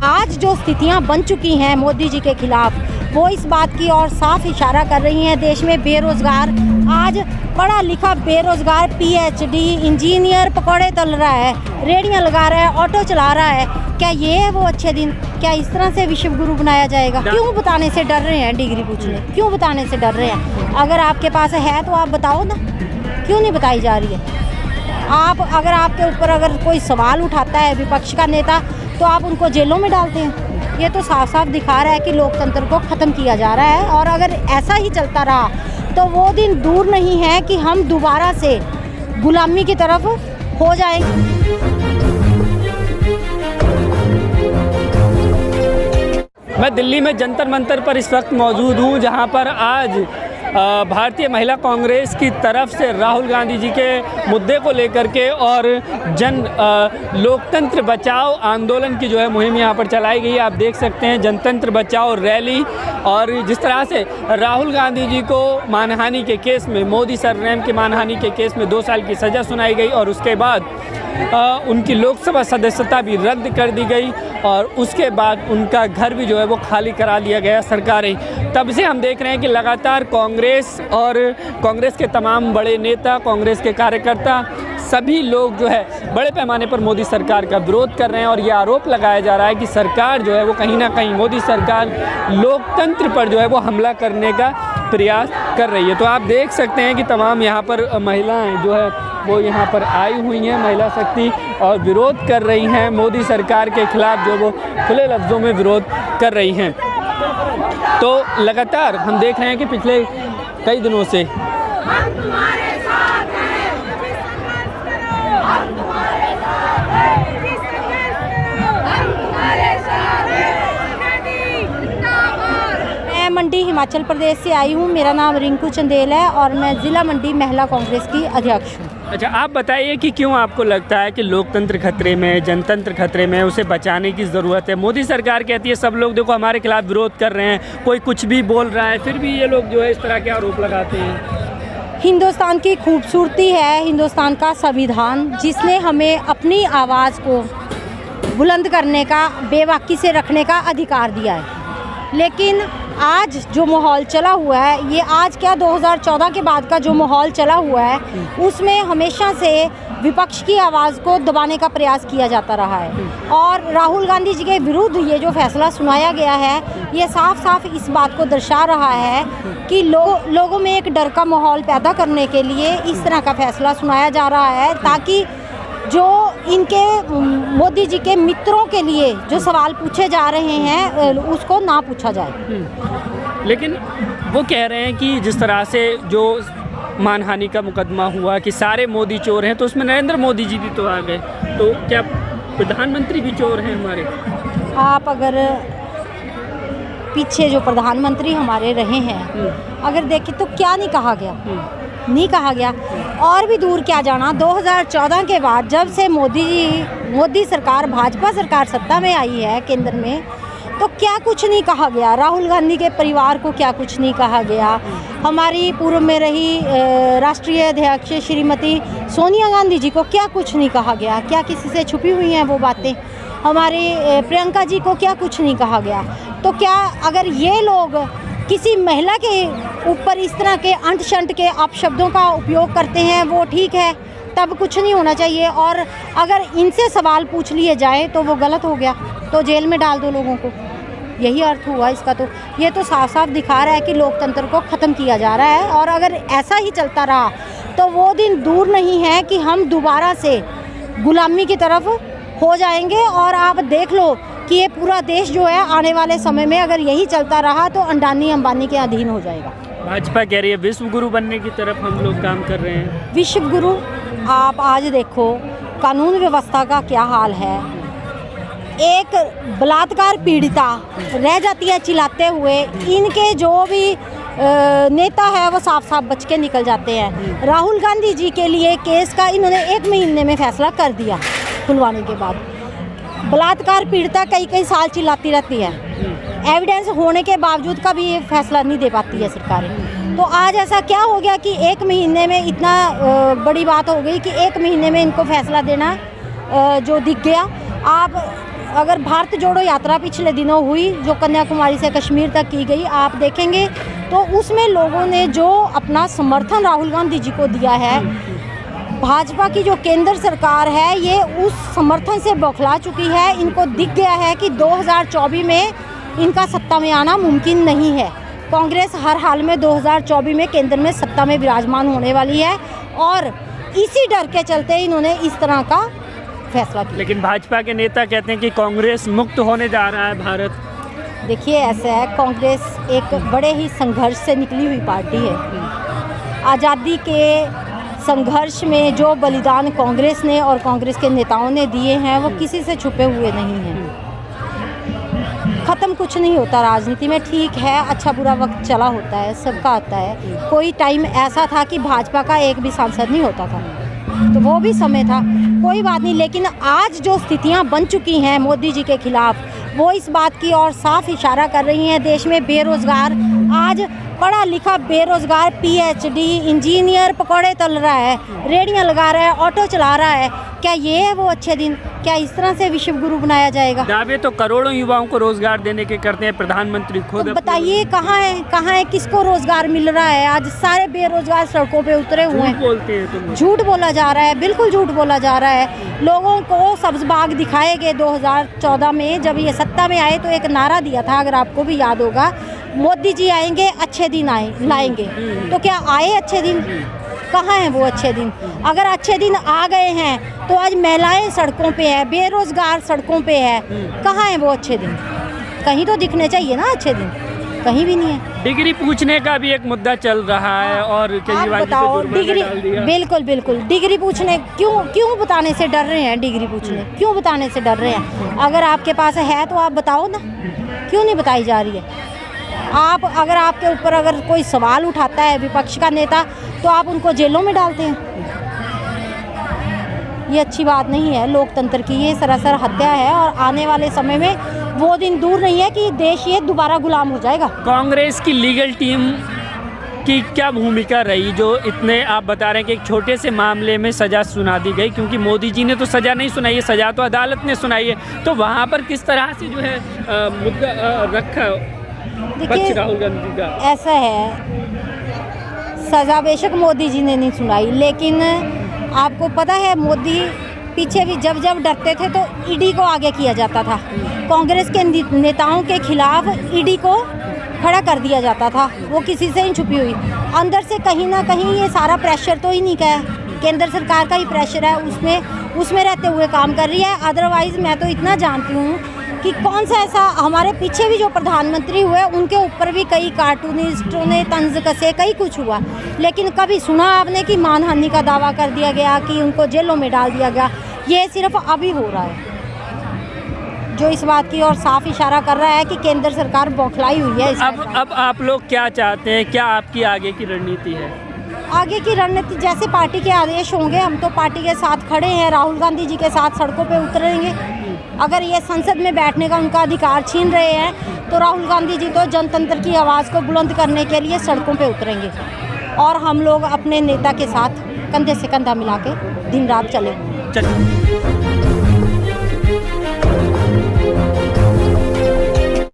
आज जो स्थितियां बन चुकी हैं मोदी जी के खिलाफ, वो इस बात की ओर साफ इशारा कर रही हैं। देश में बेरोजगार, आज पढ़ा लिखा बेरोजगार पीएचडी इंजीनियर पकौड़े तल रहा है, रेहड़ियाँ लगा रहा है, ऑटो चला रहा है। क्या ये है वो अच्छे दिन? क्या इस तरह से विश्व गुरु बनाया जाएगा? क्यों बताने से डर रहे हैं? डिग्री पूछने क्यों बताने से डर रहे हैं? अगर आपके पास है तो आप बताओ ना, क्यों नहीं बताई जा रही है? आप अगर आपके ऊपर अगर कोई सवाल उठाता है विपक्ष का नेता, तो आप उनको जेलों में डालते हैं। ये तो साफ साफ दिखा रहा है कि लोकतंत्र को ख़त्म किया जा रहा है। और अगर ऐसा ही चलता रहा तो वो दिन दूर नहीं है कि हम दोबारा से गुलामी की तरफ हो जाएंगे। मैं दिल्ली में जंतर मंतर पर इस वक्त मौजूद हूँ, जहाँ पर आज भारतीय महिला कांग्रेस की तरफ से राहुल गांधी जी के मुद्दे को लेकर के और लोकतंत्र बचाओ आंदोलन की जो है मुहिम यहाँ पर चलाई गई है। आप देख सकते हैं जनतंत्र बचाओ रैली। और जिस तरह से राहुल गांधी जी को मानहानि के केस में, मोदी सरनेम के मानहानि के केस में 2 साल की सज़ा सुनाई गई और उसके बाद उनकी लोकसभा सदस्यता भी रद्द कर दी गई और उसके बाद उनका घर भी जो है वो खाली करा दिया गया सरकारी। तब से हम देख रहे हैं कि लगातार कांग्रेस और कांग्रेस के तमाम बड़े नेता, कांग्रेस के कार्यकर्ता, सभी लोग जो है बड़े पैमाने पर मोदी सरकार का विरोध कर रहे हैं। और ये आरोप लगाया जा रहा है कि सरकार जो है वो कहीं ना कहीं, मोदी सरकार लोकतंत्र पर जो है वो हमला करने का प्रयास कर रही है। तो आप देख सकते हैं कि तमाम यहाँ पर महिलाएं जो है वो यहाँ पर आई हुई हैं, महिला शक्ति, और विरोध कर रही हैं मोदी सरकार के खिलाफ, जो वो खुले लफ्ज़ों में विरोध कर रही हैं। तो लगातार हम देख रहे हैं कि पिछले कई दिनों से मैं मंडी हिमाचल प्रदेश से आई हूँ। मेरा नाम रिंकू चंदेल है और मैं ज़िला मंडी महिला कांग्रेस की अध्यक्ष हूँ। अच्छा, आप बताइए कि क्यों आपको लगता है कि लोकतंत्र खतरे में, जनतंत्र खतरे में, उसे बचाने की ज़रूरत है? मोदी सरकार कहती है सब लोग देखो हमारे खिलाफ विरोध कर रहे हैं, कोई कुछ भी बोल रहा है, फिर भी ये लोग जो है इस तरह के आरोप लगाते हैं। हिंदुस्तान की खूबसूरती है हिंदुस्तान का संविधान, जिसने हमें अपनी आवाज़ को बुलंद करने का, बेबाकी से रखने का अधिकार दिया है। लेकिन आज जो माहौल चला हुआ है, ये आज क्या 2014 के बाद का जो माहौल चला हुआ है, उसमें हमेशा से विपक्ष की आवाज़ को दबाने का प्रयास किया जाता रहा है। और राहुल गांधी जी के विरुद्ध ये जो फैसला सुनाया गया है, ये साफ साफ इस बात को दर्शा रहा है कि लोगों में एक डर का माहौल पैदा करने के लिए इस तरह का फैसला सुनाया जा रहा है, ताकि जो इनके मोदी जी के मित्रों के लिए जो सवाल पूछे जा रहे हैं उसको ना पूछा जाए। लेकिन वो कह रहे हैं कि जिस तरह से जो मानहानि का मुकदमा हुआ कि सारे मोदी चोर हैं, तो उसमें नरेंद्र मोदी जी भी तो आ गए, तो क्या प्रधानमंत्री भी चोर हैं हमारे? आप अगर पीछे जो प्रधानमंत्री हमारे रहे हैं अगर देखें तो क्या नहीं कहा गया, नहीं कहा गया। और भी दूर क्या जाना, 2014 के बाद जब से मोदी सरकार, भाजपा सरकार सत्ता में आई है केंद्र में, तो क्या कुछ नहीं कहा गया। राहुल गांधी के परिवार को क्या कुछ नहीं कहा गया। हमारी पूर्व में रही राष्ट्रीय अध्यक्ष श्रीमती सोनिया गांधी जी को क्या कुछ नहीं कहा गया। क्या किसी से छुपी हुई हैं वो बातें? हमारी प्रियंका जी को क्या कुछ नहीं कहा गया। तो क्या अगर ये लोग किसी महिला के ऊपर इस तरह के अंट शंट के अपशब्दों का उपयोग करते हैं, वो ठीक है, तब कुछ नहीं होना चाहिए। और अगर इनसे सवाल पूछ लिए जाए तो वो गलत हो गया, तो जेल में डाल दो लोगों को, यही अर्थ हुआ इसका। तो ये तो साफ साफ दिखा रहा है कि लोकतंत्र को ख़त्म किया जा रहा है। और अगर ऐसा ही चलता रहा तो वो दिन दूर नहीं है कि हम दोबारा से गुलामी की तरफ हो जाएंगे। और आप देख लो कि ये पूरा देश जो है आने वाले समय में अगर यही चलता रहा तो अडानी अंबानी के अधीन हो जाएगा। भाजपा कह रही है विश्व गुरु बनने की तरफ हम लोग काम कर रहे हैं। विश्व गुरु, आप आज देखो कानून व्यवस्था का क्या हाल है। एक बलात्कार पीड़िता रह जाती है चिल्लाते हुए, इनके जो भी नेता है वो साफ साफ बच के निकल जाते हैं। राहुल गांधी जी के लिए केस का इन्होंने 1 महीने में फैसला कर दिया खुलवाने के बाद। बलात्कार पीड़िता कई साल चिल्लाती रहती है, एविडेंस होने के बावजूद का भी ये फैसला नहीं दे पाती है सरकारें। तो आज ऐसा क्या हो गया कि 1 महीने में इतना बड़ी बात हो गई कि 1 महीने में इनको फैसला देना जो दिख गया। आप अगर भारत जोड़ो यात्रा पिछले दिनों हुई जो कन्याकुमारी से कश्मीर तक की गई, आप देखेंगे तो उसमें लोगों ने जो अपना समर्थन राहुल गांधी जी को दिया है, भाजपा की जो केंद्र सरकार है ये उस समर्थन से बौखला चुकी है। इनको दिख गया है कि 2024 में इनका सत्ता में आना मुमकिन नहीं है। कांग्रेस हर हाल में 2024 में केंद्र में सत्ता में विराजमान होने वाली है और इसी डर के चलते इन्होंने इस तरह का फैसला किया। लेकिन भाजपा के नेता कहते हैं कि कांग्रेस मुक्त होने जा रहा है भारत। देखिए ऐसा है, कांग्रेस एक बड़े ही संघर्ष से निकली हुई पार्टी है। आज़ादी के संघर्ष में जो बलिदान कांग्रेस ने और कांग्रेस के नेताओं ने दिए हैं वो किसी से छुपे हुए नहीं हैं। ख़त्म कुछ नहीं होता राजनीति में, ठीक है अच्छा बुरा वक्त चला होता है, सबका आता है। कोई टाइम ऐसा था कि भाजपा का एक भी सांसद नहीं होता था, तो वो भी समय था, कोई बात नहीं। लेकिन आज जो स्थितियां बन चुकी हैं मोदी जी के खिलाफ, वो इस बात की और साफ इशारा कर रही हैं। देश में बेरोज़गार, आज पढ़ा लिखा बेरोज़गार PhD इंजीनियर पकौड़े तल रहा है, रेहड़ियाँ लगा रहा है, ऑटो चला रहा है। क्या ये है वो अच्छे दिन? क्या इस तरह से विश्व गुरु बनाया जाएगा? दावे तो करोड़ों युवाओं को रोजगार देने के करते हैं प्रधानमंत्री खुद। तो बताइए कहाँ है, किसको रोजगार मिल रहा है? आज सारे बेरोजगार सड़कों पे उतरे हुए हैं। बोलते हैं तुम, झूठ बोला जा रहा है, बिल्कुल झूठ बोला जा रहा है। लोगों को सब्ज बाग दिखाए गए 2014 में, जब ये सत्ता में आए तो एक नारा दिया था, अगर आपको भी याद होगा, मोदी जी आएंगे अच्छे दिन लाएंगे। तो क्या आए अच्छे दिन? कहाँ हैं वो अच्छे दिन? अगर अच्छे दिन आ गए हैं तो आज महिलाएं सड़कों पे है, बेरोजगार सड़कों पे है, कहाँ हैं वो अच्छे दिन? कहीं तो दिखने चाहिए ना अच्छे दिन, कहीं भी नहीं है। डिग्री पूछने का भी एक मुद्दा चल रहा है और केजरीवाल जी बताओ, पे जुर्माना डाल दिया। बिल्कुल डिग्री पूछने क्यों बताने से डर रहे हैं? डिग्री पूछने क्यों बताने से डर रहे हैं? अगर आपके पास है तो आप बताओ ना, क्यों नहीं बताई जा रही है? आप अगर आपके ऊपर अगर कोई सवाल उठाता है विपक्ष का नेता तो आप उनको जेलों में डालते हैं। ये अच्छी बात नहीं है लोकतंत्र की, ये सरासर हत्या है और आने वाले समय में वो दिन दूर नहीं है कि देश ये दोबारा गुलाम हो जाएगा। कांग्रेस की लीगल टीम की क्या भूमिका रही जो इतने आप बता रहे हैं कि एक छोटे से मामले में सज़ा सुना दी गई, क्योंकि मोदी जी ने तो सज़ा नहीं सुनाई है, सज़ा तो अदालत ने सुनाई है, तो वहाँ पर किस तरह से जो है मुद्दा रखा देखिए राहुल गांधी का? ऐसा है, सज़ा बेशक मोदी जी ने नहीं सुनाई, लेकिन आपको पता है मोदी पीछे भी जब डरते थे तो ईडी को आगे किया जाता था। कांग्रेस के नेताओं के खिलाफ ईडी को खड़ा कर दिया जाता था, वो किसी से ही छुपी हुई। अंदर से कहीं ना कहीं ये सारा प्रेशर तो ही नहीं का है, केंद्र सरकार का ही प्रेशर है, उसमें रहते हुए काम कर रही है। अदरवाइज़ मैं तो इतना जानती हूँ कि कौन सा ऐसा, हमारे पीछे भी जो प्रधानमंत्री हुए उनके ऊपर भी कई कार्टूनिस्टों ने तंज कसे, कई कुछ हुआ, लेकिन कभी सुना आपने कि मानहानि का दावा कर दिया गया, कि उनको जेलों में डाल दिया गया? ये सिर्फ अभी हो रहा है, जो इस बात की और साफ इशारा कर रहा है कि केंद्र सरकार बौखलाई हुई है। अब आप लोग क्या चाहते हैं, क्या आपकी आगे की रणनीति है? आगे की रणनीति जैसे पार्टी के आदेश होंगे, हम तो पार्टी के साथ खड़े हैं, राहुल गांधी जी के साथ सड़कों पे उतरेंगे। अगर ये संसद में बैठने का उनका अधिकार छीन रहे हैं तो राहुल गांधी जी तो जनतंत्र की आवाज़ को बुलंद करने के लिए सड़कों पे उतरेंगे और हम लोग अपने नेता के साथ कंधे से कंधा मिला के दिन रात चले।